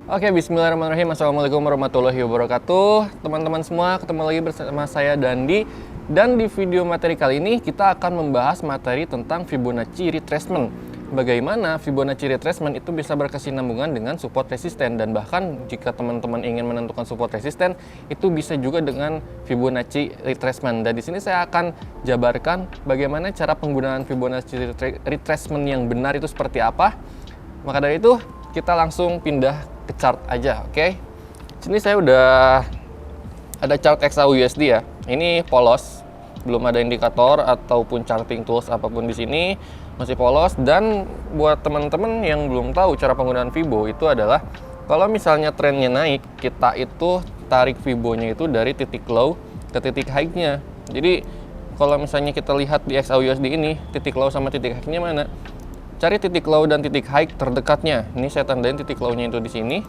Oke, bismillahirrahmanirrahim. Assalamualaikum warahmatullahi wabarakatuh. Teman-teman semua, ketemu lagi bersama saya Dandi. Dan di video materi kali ini kita akan membahas materi tentang Fibonacci retracement. Bagaimana Fibonacci retracement itu bisa berkesinambungan dengan support resisten, dan bahkan jika teman-teman ingin menentukan support resisten itu bisa juga dengan Fibonacci retracement. Dan di sini saya akan jabarkan bagaimana cara penggunaan Fibonacci retracement yang benar itu seperti apa. Maka dari itu kita langsung pindah ke chart aja, oke? Sini saya udah ada chart XAUUSD ya. Ini polos, belum ada indikator ataupun charting tools apapun di sini, masih polos. Dan buat teman-teman yang belum tahu cara penggunaan Fibo itu adalah kalau misalnya trennya naik, kita itu tarik Fibonya itu dari titik low ke titik high-nya. Jadi kalau misalnya kita lihat di XAUUSD ini, titik low sama titik high-nya mana? Cari titik low dan titik high terdekatnya. Ini saya tandain titik low-nya itu di sini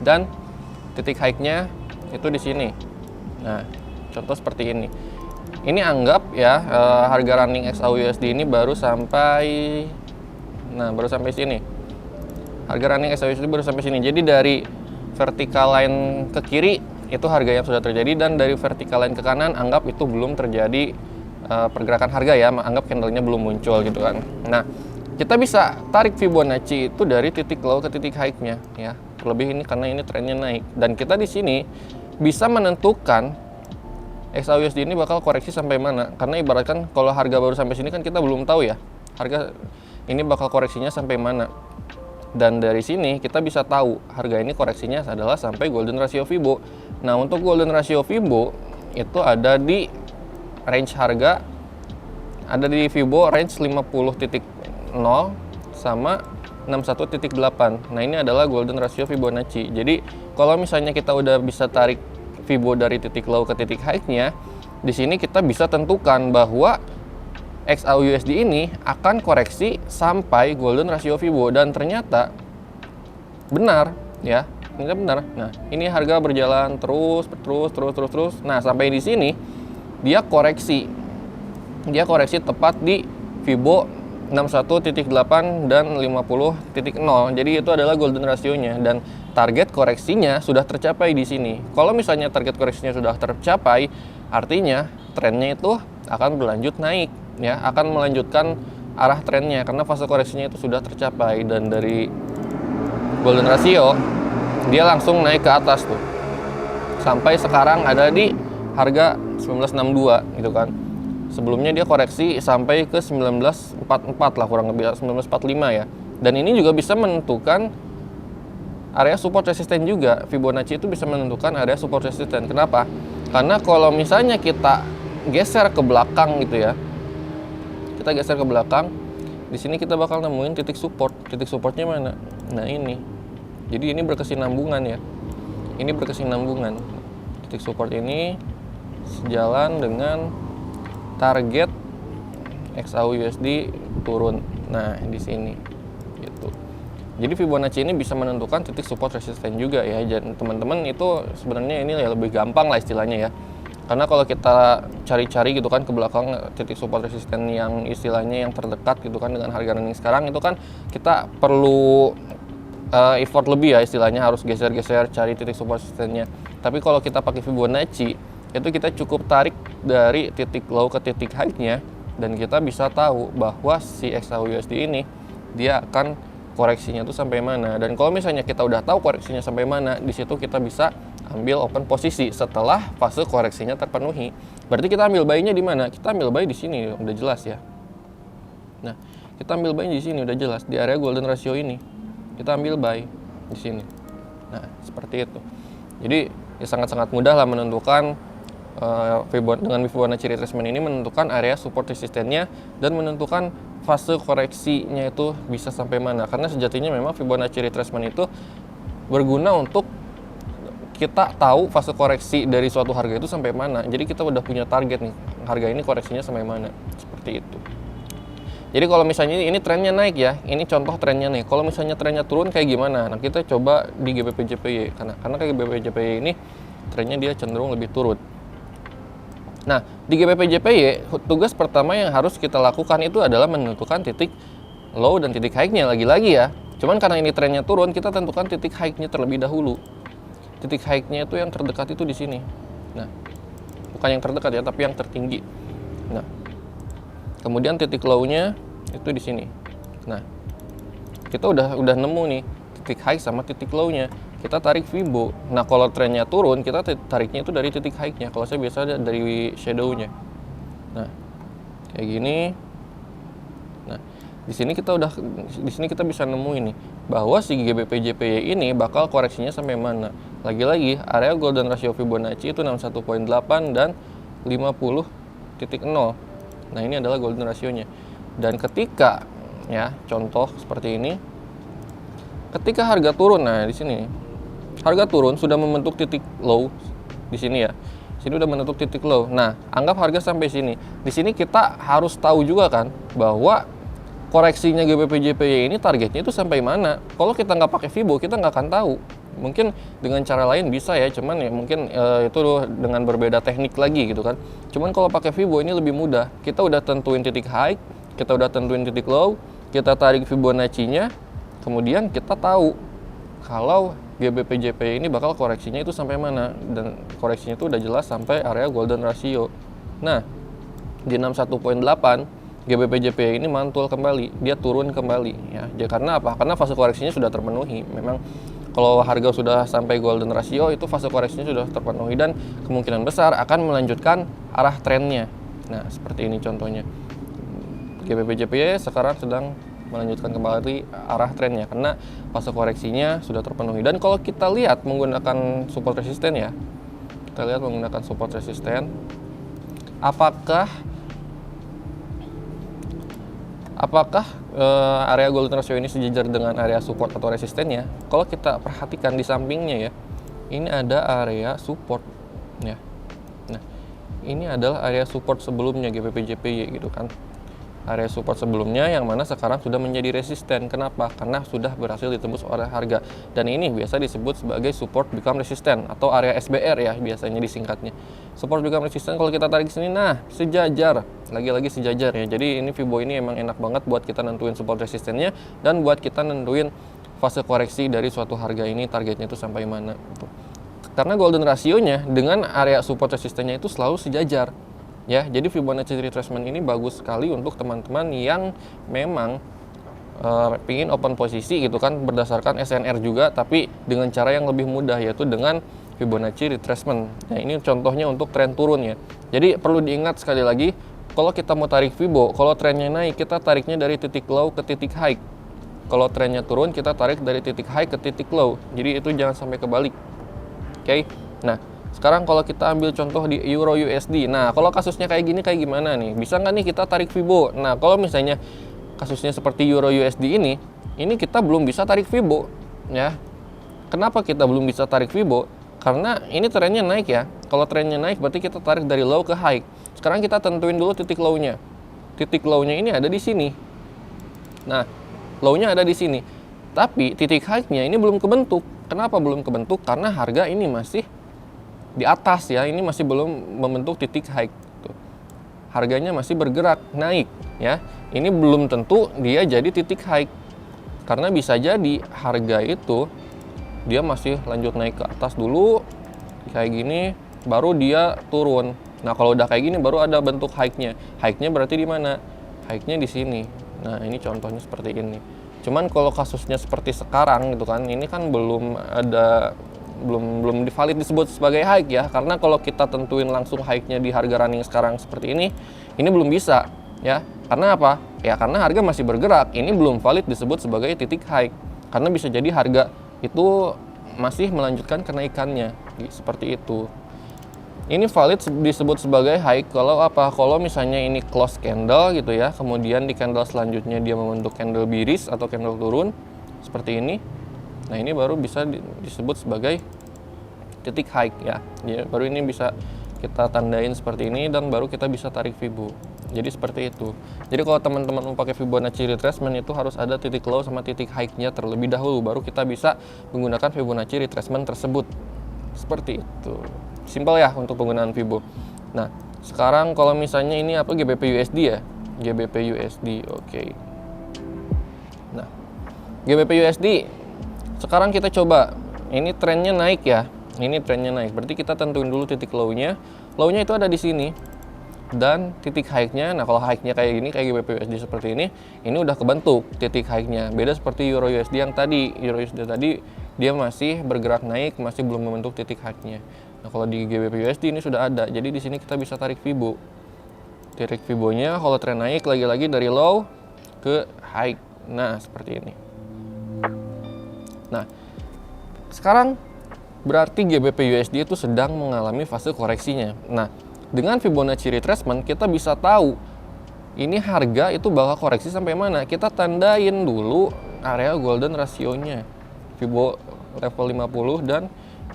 dan titik high-nya itu di sini. Nah, contoh seperti ini. Ini anggap ya harga running XAUUSD ini baru sampai sini. Harga running XAUUSD baru sampai sini. Jadi dari vertical line ke kiri itu harga yang sudah terjadi, dan dari vertical line ke kanan anggap itu belum terjadi pergerakan harga ya, anggap candle-nya belum muncul gitu kan. Nah, kita bisa tarik Fibonacci itu dari titik low ke titik high-nya ya. Terlebih ini karena ini trennya naik, dan kita di sini bisa menentukan XAUUSD ini bakal koreksi sampai mana. Karena ibaratkan kalau harga baru sampai sini kan kita belum tahu ya harga ini bakal koreksinya sampai mana. Dan dari sini kita bisa tahu harga ini koreksinya adalah sampai golden ratio Fibo. Nah, untuk golden ratio Fibo itu ada di range harga, ada di Fibo range 50.0 sama 61.8. Nah, ini adalah golden ratio Fibonacci. Jadi kalau misalnya kita udah bisa tarik Fibo dari titik low ke titik high-nya, di sini kita bisa tentukan bahwa XAUUSD ini akan koreksi sampai golden ratio Fibo, dan ternyata benar ya. Ini benar. Nah, ini harga berjalan terus. Nah, sampai di sini dia koreksi tepat di Fibo 61.8 dan 50.0. Jadi itu adalah golden rasionya, dan target koreksinya sudah tercapai di sini. Kalau misalnya target koreksinya sudah tercapai, artinya trennya itu akan berlanjut naik ya, akan melanjutkan arah trennya karena fase koreksinya itu sudah tercapai. Dan dari golden ratio dia langsung naik ke atas tuh. Sampai sekarang ada di harga 1962 gitu kan. Sebelumnya dia koreksi sampai ke 1944 lah, kurang lebih 1945 ya. Dan ini juga bisa menentukan area support resisten juga. Fibonacci itu bisa menentukan area support resisten. Kenapa? Karena kalau misalnya kita geser ke belakang gitu ya. Kita geser ke belakang, di sini kita bakal nemuin titik support. Titik supportnya mana? Nah, ini. Jadi ini berkesinambungan ya. Ini berkesinambungan. Titik support ini sejalan dengan target XAUUSD turun. Nah, di sini gitu. Jadi Fibonacci ini bisa menentukan titik support resisten juga ya. Dan teman-teman itu sebenarnya ini ya lebih gampang lah istilahnya ya. Karena kalau kita cari-cari gitu kan ke belakang titik support resisten yang istilahnya yang terdekat gitu kan dengan harga running sekarang, itu kan kita perlu effort lebih ya istilahnya, harus geser-geser cari titik support resistennya. Tapi kalau kita pakai Fibonacci itu kita cukup tarik dari titik low ke titik high-nya, dan kita bisa tahu bahwa si XAUUSD ini dia akan koreksinya tuh sampai mana. Dan kalau misalnya kita udah tahu koreksinya sampai mana, di situ kita bisa ambil open posisi setelah fase koreksinya terpenuhi. Berarti kita ambil buy-nya di mana? Kita ambil buy di sini, udah jelas ya. Nah, kita ambil buy di sini udah jelas di area golden ratio ini. Kita ambil buy di sini. Nah, seperti itu. Jadi ya sangat-sangat mudah lah menentukan dengan Fibonacci retracement ini, menentukan area support resistennya dan menentukan fase koreksinya itu bisa sampai mana. Karena sejatinya memang Fibonacci retracement itu berguna untuk kita tahu fase koreksi dari suatu harga itu sampai mana. Jadi kita udah punya target nih, harga ini koreksinya sampai mana, seperti itu. Jadi kalau misalnya ini trennya naik ya, ini contoh trennya nih. Kalau misalnya trennya turun kayak gimana? Nah, kita coba di GBP/JPY, karena kayak GBP/JPY ini trennya dia cenderung lebih turun. Nah, di GBP/JPY, tugas pertama yang harus kita lakukan itu adalah menentukan titik low dan titik high-nya lagi-lagi ya. Cuman karena ini trennya turun, kita tentukan titik high-nya terlebih dahulu. Titik high-nya itu yang terdekat itu di sini. Nah, bukan yang terdekat ya, tapi yang tertinggi. Nah, kemudian titik low-nya itu di sini. Nah, kita udah nemu nih titik high sama titik low-nya. Kita tarik Fibo. Nah, kalau trennya turun, kita tariknya itu dari titik high-nya. Kalau saya biasa dari shadow-nya. Nah, kayak gini. Nah, di sini kita bisa nemu ini bahwa si GBP/JPY ini bakal koreksinya sampai mana. Lagi-lagi area golden ratio Fibonacci itu 61.8 dan 50.0. Nah, ini adalah golden ratio-nya. Dan ketika ya, contoh seperti ini. Ketika harga turun, nah di sini harga turun sudah membentuk titik low di sini ya. Sini udah membentuk titik low. Nah, anggap harga sampai sini. Di sini kita harus tahu juga kan bahwa koreksinya GBP/JPY ini targetnya itu sampai mana. Kalau kita nggak pakai Fibo, kita nggak akan tahu. Mungkin dengan cara lain bisa ya, cuman ya mungkin itu dengan berbeda teknik lagi gitu kan. Cuman kalau pakai Fibo ini lebih mudah. Kita udah tentuin titik high, kita udah tentuin titik low, kita tarik Fibonacci-nya, kemudian kita tahu kalau GBP/JPY ini bakal koreksinya itu sampai mana, dan koreksinya itu udah jelas sampai area golden ratio. Nah, di 61.8 GBP/JPY ini mantul kembali, dia turun kembali ya. Karena apa? Karena fase koreksinya sudah terpenuhi. Memang kalau harga sudah sampai golden ratio itu fase koreksinya sudah terpenuhi dan kemungkinan besar akan melanjutkan arah trennya. Nah, seperti ini contohnya. GBP/JPY sekarang sedang melanjutkan kembali arah trennya karena fase koreksinya sudah terpenuhi. Dan kalau kita lihat menggunakan support resisten ya, kita lihat menggunakan support resisten, apakah area golden ratio ini sejajar dengan area support atau resistennya? Kalau kita perhatikan di sampingnya ya, ini ada area support ya. Nah, ini adalah area support sebelumnya GBP/JPY gitu kan. Area support sebelumnya yang mana sekarang sudah menjadi resisten. Kenapa? Karena sudah berhasil ditembus oleh harga. Dan ini biasa disebut sebagai support become resistant atau area SBR ya biasanya disingkatnya. Support become resistant kalau kita tarik sini, nah sejajar. Lagi-lagi sejajar ya. Jadi ini Fibo ini emang enak banget buat kita nentuin support resistennya dan buat kita nentuin fase koreksi dari suatu harga ini targetnya itu sampai mana. Karena golden ratio-nya dengan area support resistennya itu selalu sejajar. Ya, jadi Fibonacci retracement ini bagus sekali untuk teman-teman yang memang pingin open posisi gitu kan berdasarkan SNR juga, tapi dengan cara yang lebih mudah yaitu dengan Fibonacci retracement. Nah, ini contohnya untuk tren turun ya. Jadi perlu diingat sekali lagi, kalau kita mau tarik Fibo, kalau trennya naik kita tariknya dari titik low ke titik high. Kalau trennya turun kita tarik dari titik high ke titik low. Jadi itu jangan sampai kebalik. Oke. Nah, sekarang kalau kita ambil contoh di Euro USD. Nah, kalau kasusnya kayak gini kayak gimana nih? Bisa nggak nih kita tarik Fibo? Nah, kalau misalnya kasusnya seperti Euro USD ini kita belum bisa tarik Fibo ya. Kenapa kita belum bisa tarik Fibo? Karena ini trennya naik ya. Kalau trennya naik berarti kita tarik dari low ke high. Sekarang kita tentuin dulu titik low-nya. Titik low-nya ini ada di sini. Nah, low-nya ada di sini. Tapi titik high-nya ini belum kebentuk. Kenapa belum kebentuk? Karena harga ini masih di atas ya, ini masih belum membentuk titik high. Tuh. Harganya masih bergerak naik ya. Ini belum tentu dia jadi titik high. Karena bisa jadi harga itu dia masih lanjut naik ke atas dulu kayak gini baru dia turun. Nah, kalau udah kayak gini baru ada bentuk high-nya. High-nya berarti di mana? High-nya di sini. Nah, ini contohnya seperti ini. Cuman kalau kasusnya seperti sekarang gitu kan, ini kan belum valid disebut sebagai high ya, karena kalau kita tentuin langsung high-nya di harga running sekarang seperti ini belum bisa ya. Karena apa? Ya karena harga masih bergerak, ini belum valid disebut sebagai titik high. Karena bisa jadi harga itu masih melanjutkan kenaikannya seperti itu. Ini valid disebut sebagai high kalau apa? Kalau misalnya ini close candle gitu ya, kemudian di candle selanjutnya dia membentuk candle bearish atau candle turun seperti ini. Nah, ini baru bisa disebut sebagai titik high ya. Baru ini bisa kita tandain seperti ini dan baru kita bisa tarik Fibo. Jadi seperti itu. Jadi kalau teman-teman mau pakai Fibonacci retracement itu harus ada titik low sama titik high-nya terlebih dahulu, baru kita bisa menggunakan Fibonacci retracement tersebut. Seperti itu. Simpel ya untuk penggunaan Fibo. Nah, sekarang kalau misalnya ini apa GBP USD ya? GBP USD. Oke. Nah, GBP USD. Sekarang kita coba. Ini trennya naik ya. Ini trennya naik. Berarti kita tentuin dulu titik low-nya. Low-nya itu ada di sini. Dan titik high-nya, nah kalau high-nya kayak gini, kayak GBP USD seperti ini udah kebentuk titik high-nya. Beda seperti Euro USD yang tadi. Euro USD tadi dia masih bergerak naik, masih belum membentuk titik high-nya. Nah, kalau di GBP USD ini sudah ada. Jadi di sini kita bisa tarik Fibo. Titik Fibo-nya kalau tren naik lagi-lagi dari low ke high. Nah, seperti ini. Nah, sekarang berarti GBP USD itu sedang mengalami fase koreksinya. Nah, dengan Fibonacci retracement kita bisa tahu ini harga itu bakal koreksi sampai mana. Kita tandain dulu area golden ratio-nya. Fibo level 50 dan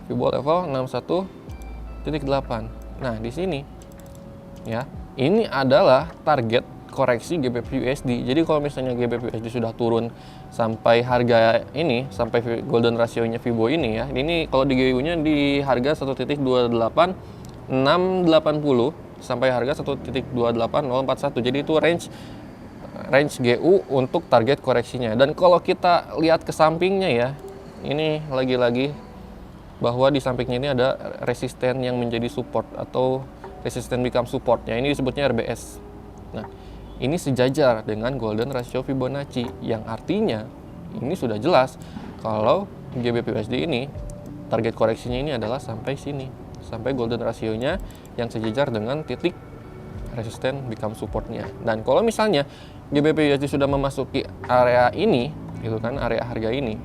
Fibo level 61.8. Nah, di sini ya, ini adalah target koreksi GBP USD. Jadi kalau misalnya GBP USD sudah turun sampai harga ini, sampai golden ratio-nya Fibo ini ya. Ini kalau di GU-nya di harga 1.28680 sampai harga 1.28041. Jadi itu range GU untuk target koreksinya. Dan kalau kita lihat ke sampingnya ya, ini lagi-lagi bahwa di sampingnya ini ada resisten yang menjadi support atau resisten become supportnya. Ini disebutnya RBS. Nah, ini sejajar dengan golden ratio Fibonacci, yang artinya ini sudah jelas kalau GBP USD ini target koreksinya ini adalah sampai sini, sampai golden ratio-nya yang sejajar dengan titik resisten become supportnya. Dan kalau misalnya GBP USD sudah memasuki area ini, gitu kan, area harga ini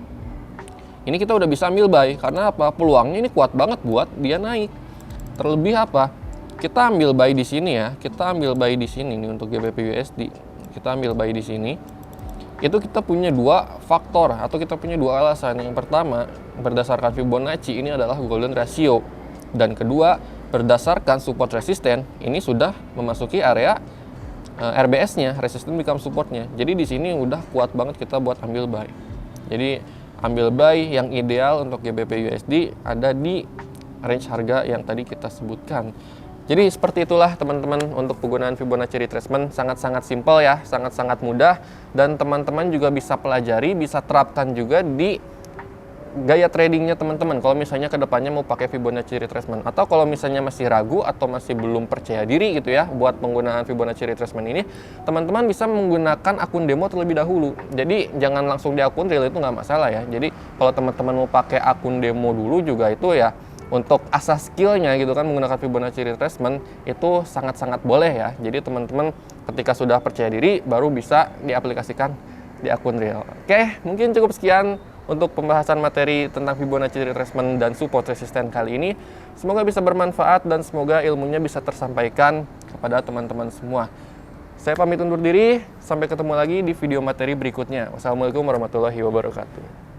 kita udah bisa ambil buy. Karena apa? Peluangnya ini kuat banget buat dia naik. Terlebih apa? Kita ambil buy di sini ya. Kita ambil buy di sini nih untuk GBP USD. Kita ambil buy di sini. Itu kita punya dua faktor atau kita punya dua alasan. Yang pertama, berdasarkan Fibonacci ini adalah golden ratio. Dan kedua, berdasarkan support resisten ini sudah memasuki area RBS-nya, resisten become supportnya. Jadi di sini udah kuat banget kita buat ambil buy. Jadi ambil buy yang ideal untuk GBP USD ada di range harga yang tadi kita sebutkan. Jadi seperti itulah teman-teman untuk penggunaan Fibonacci retracement. Sangat-sangat simpel ya, sangat-sangat mudah, dan teman-teman juga bisa pelajari, bisa terapkan juga di gaya tradingnya teman-teman. Kalau misalnya kedepannya mau pakai Fibonacci retracement, atau kalau misalnya masih ragu atau masih belum percaya diri gitu ya buat penggunaan Fibonacci retracement ini, teman-teman bisa menggunakan akun demo terlebih dahulu. Jadi jangan langsung di akun real, itu nggak masalah ya. Jadi kalau teman-teman mau pakai akun demo dulu juga itu ya untuk asas skillnya gitu kan, menggunakan Fibonacci retracement itu sangat-sangat boleh ya. Jadi teman-teman ketika sudah percaya diri baru bisa diaplikasikan di akun real. Oke, mungkin cukup sekian untuk pembahasan materi tentang Fibonacci retracement dan support resisten kali ini. Semoga bisa bermanfaat dan semoga ilmunya bisa tersampaikan kepada teman-teman semua. Saya pamit undur diri, sampai ketemu lagi di video materi berikutnya. Wassalamualaikum warahmatullahi wabarakatuh.